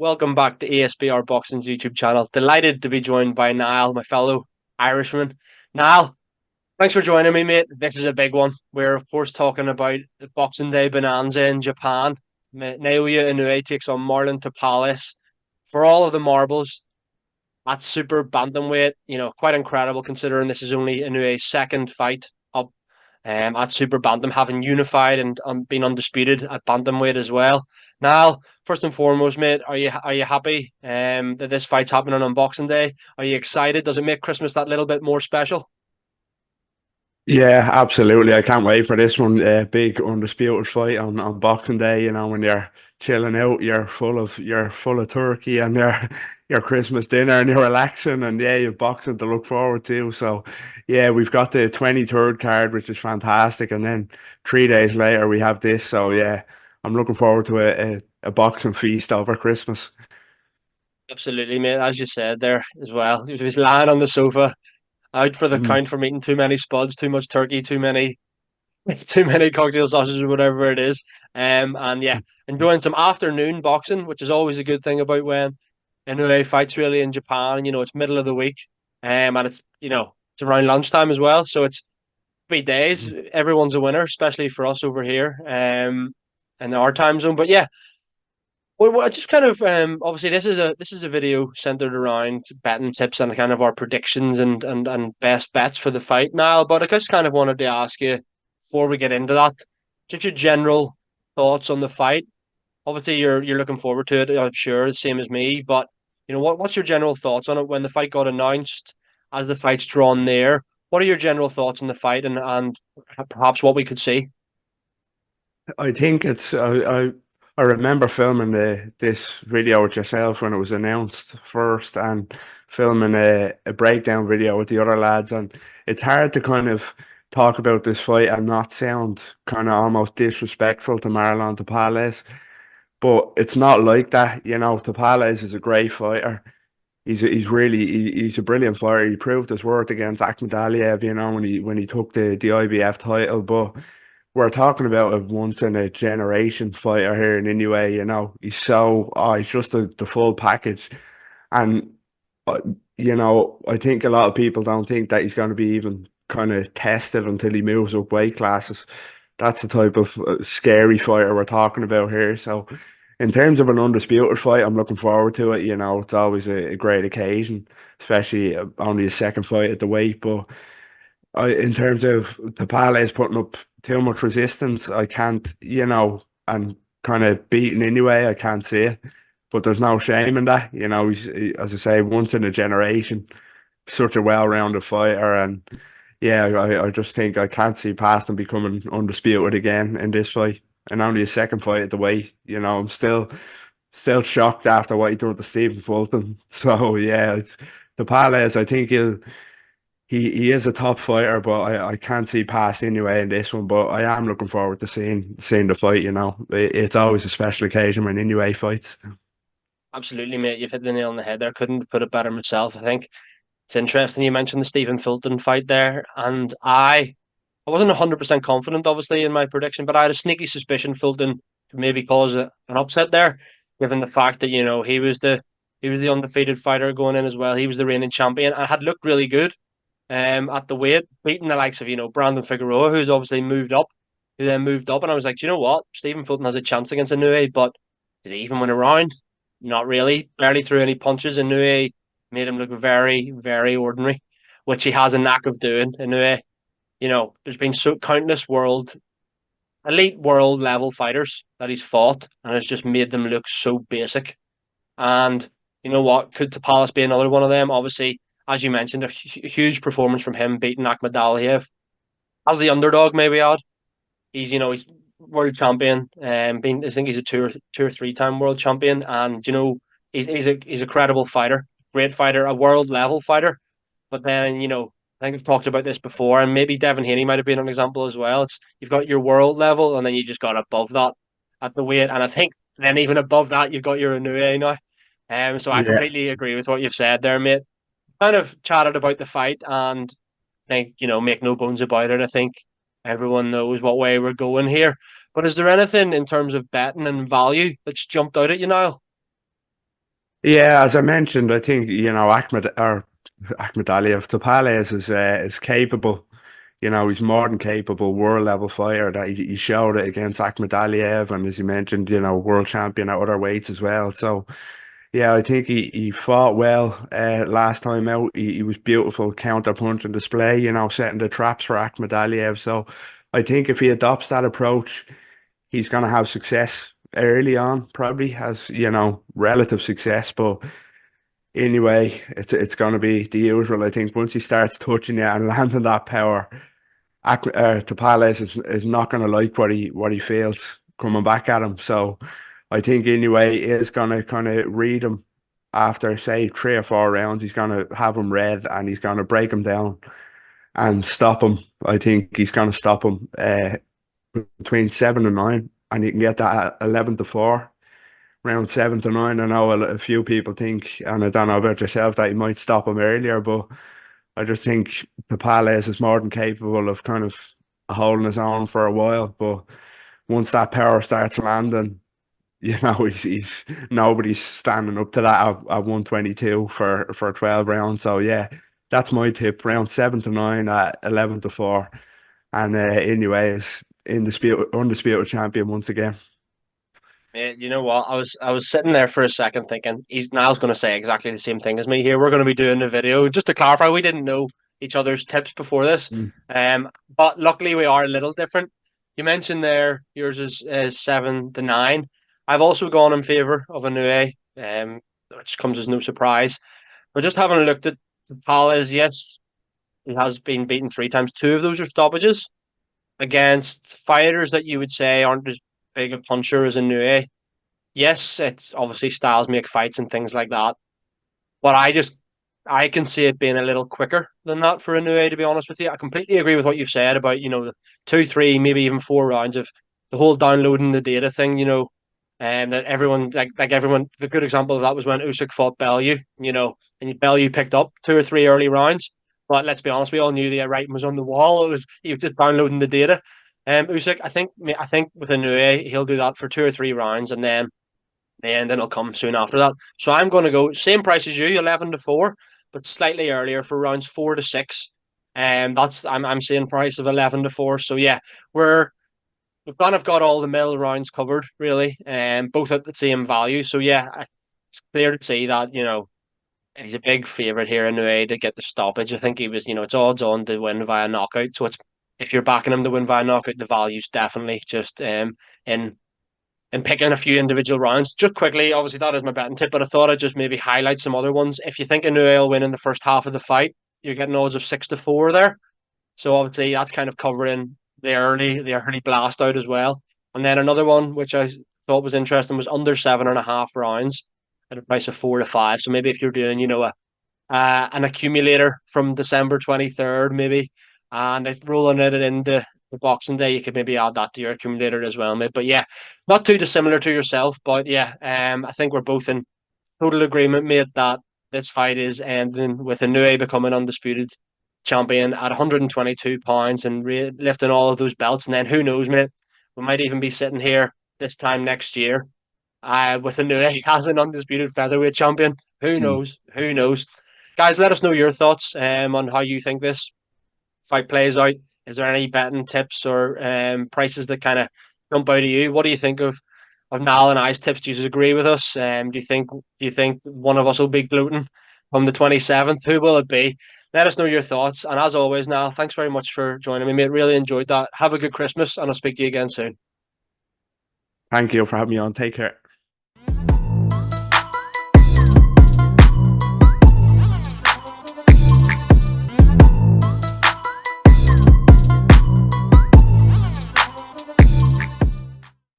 Welcome back to ASBR Boxing's YouTube channel. Delighted to be joined by Niall, my fellow Irishman. Niall, thanks for joining me, mate. This is a big one. We're, of course, talking about the Boxing Day bonanza in Japan. NAOYA INOUE takes on MARLON TAPALES for all of the marbles at super bantamweight. Quite incredible considering this is only INOUE's second fight up at super bantam, having unified and been undisputed at bantamweight as well. Now, first and foremost, mate, are you happy that this fight's happening on Boxing Day? Are you excited? Does it make Christmas that little bit more special? Yeah, absolutely. I can't wait for this one. Big undisputed fight on Boxing Day. When you're chilling out, you're full of turkey and your Christmas dinner and you're relaxing and yeah, you've boxing to look forward to. So yeah, we've got the 23rd card, which is fantastic, and then 3 days later we have this. So yeah, I'm looking forward to a boxing feast over Christmas. Absolutely, mate. As you said there as well, he was lying on the sofa, out for the Mm. count from eating too many spuds, too much turkey, too many too many cocktail sausages or whatever it is. And yeah, enjoying some afternoon boxing, which is always a good thing about when NAOYA fights really in Japan. It's middle of the week, and it's around lunchtime as well. So it's 3 days. Everyone's a winner, especially for us over here, in our time zone. But yeah, well, just kind of obviously this is a video centered around betting tips and kind of our predictions and best bets for the fight now. But I just kind of wanted to ask you before we get into that, just your general thoughts on the fight. Obviously, you're looking forward to it, I'm sure, the same as me. But what's your general thoughts on it when the fight got announced, as the fight's drawn near? What are your general thoughts on the fight and perhaps what we could see? I think I remember filming this video with yourself when it was announced first, and filming a breakdown video with the other lads, and it's hard to kind of talk about this fight and not sound kind of almost disrespectful to Marlon Tapales, but it's not like that. Tapales is a great fighter. He's a brilliant fighter. He proved his worth against Akhmadaliev, when he took the IBF title, but we're talking about a once in a generation fighter here in Inoue. He's just the full package. And, uh, I think a lot of people don't think that he's going to be even kind of tested until he moves up weight classes. That's the type of scary fighter we're talking about here. So, in terms of an undisputed fight, I'm looking forward to it. It's always a great occasion, especially only a second fight at the weight. But in terms of the Palace putting up too much resistance, I can't, and kind of beating anyway, I can't see it. But there's no shame in that. As I say, once in a generation, such a well-rounded fighter. And yeah, I just think I can't see past him becoming undisputed again in this fight. And only a second fight at the weight. I'm still shocked after what he did to Stephen Fulton. So yeah, the Palace, I think he is a top fighter, but I can't see past anyway in this one. But I am looking forward to seeing the fight. It's always a special occasion when Inoue fights. Absolutely, mate. You've hit the nail on the head there. Couldn't put it better myself. I think it's interesting you mentioned the Stephen Fulton fight there, and I wasn't 100% confident, obviously, in my prediction, but I had a sneaky suspicion Fulton could maybe cause an upset there, given the fact that he was the undefeated fighter going in as well. He was the reigning champion and had looked really good at the weight, beating the likes of Brandon Figueroa, who's obviously moved up, who then moved up, and I was like, do you know what? Stephen Fulton has a chance against Inoue, but did he even win a round? Not really. Barely threw any punches. Inoue made him look very, very ordinary, which he has a knack of doing. Inoue, there's been so countless elite world level fighters that he's fought, and it's just made them look so basic. And you know what? Could Tapalas be another one of them? Obviously, as you mentioned, a huge performance from him beating Akhmadaliev as the underdog. Maybe odd. He's world champion, I think he's a two or three time world champion, and he's a credible fighter, great fighter, a world level fighter. But then I think we've talked about this before, and maybe Devin Haney might have been an example as well. It's you've got your world level, and then you just got above that at the weight, and I think then even above that you've got your Inoue now. So I Yeah. completely agree with what you've said there, mate. Kind of chatted about the fight, and I think make no bones about it. I think everyone knows what way we're going here. But is there anything in terms of betting and value that's jumped out at you now? Yeah, as I mentioned, I think Ahmed Aliyev Topales is capable. He's more than capable, world level fighter. That he showed it against Ahmed Aliyev, and as you mentioned, world champion at other weights as well. So yeah, I think he fought well last time out. He was beautiful counter punch and display. Setting the traps for Ahmed Aliyev. So I think if he adopts that approach, he's going to have success early on. Probably has relative success, but anyway, it's going to be the usual. I think once he starts touching you and landing that power, Tapales is not going to like what he feels coming back at him. So I think anyway, he is going to kind of read him after say 3 or 4 rounds. He's going to have him read and he's going to break him down and stop him. I think he's going to stop him between 7 and 9, and you can get that at 11-4. Round 7 to 9. I know a few people think, and I don't know about yourself, that you might stop him earlier, but I just think Papales is more than capable of kind of holding his own for a while. But once that power starts landing, he's nobody's standing up to that at 122 for 12 rounds. So yeah, that's my tip. Round 7 to 9 at 11-4. And anyway, is undisputed champion once again. You know what? I was sitting there for a second thinking he's Niall's going to say exactly the same thing as me here. We're going to be doing the video just to clarify. We didn't know each other's tips before this, Mm. but luckily we are a little different. You mentioned there yours is 7 to 9. I've also gone in favor of INOUE, which comes as no surprise. But just having looked at the Palace, yes, he has been beaten 3 times. Two of those are stoppages against fighters that you would say aren't as big a puncher as INOUE. Yes, it's obviously styles make fights and things like that. But I can see it being a little quicker than that for INOUE, to be honest with you. I completely agree with what you've said about, the 2, 3, maybe even 4 rounds of the whole downloading the data thing, and that everyone like everyone the good example of that was when Usyk fought Bellew, and Bellew picked up 2 or 3 early rounds. But let's be honest, we all knew the writing was on the wall. He was just downloading the data. Usyk, I think with INOUE, he'll do that for 2 or 3 rounds, and then it'll come soon after that. So I'm going to go same price as you, 11-4, but slightly earlier for rounds 4 to 6. That's I'm seeing price of 11-4. So yeah, we've kind of got all the middle rounds covered really, both at the same value. So yeah, it's clear to see that he's a big favorite here in a to get the stoppage. I think he was, it's odds on to win via knockout. So it's if you're backing him to win via knockout, the value's definitely just in picking a few individual rounds. Just quickly, obviously that is my betting tip, but I thought I'd just maybe highlight some other ones. If you think INOUE will win in the first half of the fight, you're getting odds of 6-4 there. So obviously that's kind of covering the early blast out as well. And then another one which I thought was interesting was under 7.5 rounds at a price of 4-5. So maybe if you're doing, an accumulator from December 23rd, maybe, and it's rolling it into the Boxing Day, you could maybe add that to your accumulator as well, mate. But yeah, not too dissimilar to yourself, but yeah, I think we're both in total agreement, mate, that this fight is ending with INOUE becoming undisputed champion at 122 pounds and lifting all of those belts. And then who knows, mate, we might even be sitting here this time next year with INOUE as an undisputed featherweight champion. Who Mm. knows? Who knows? Guys, let us know your thoughts on how you think this fight plays out. Is there any betting tips or prices that kind of jump out at you? What do you think of Niall and I's tips? Do you agree with us? Do you think one of us will be gluten on the 27th? Who will it be? Let us know your thoughts. And as always, Niall, thanks very much for joining me, mate. Really enjoyed that. Have a good Christmas, and I'll speak to you again soon. Thank you for having me on. Take care.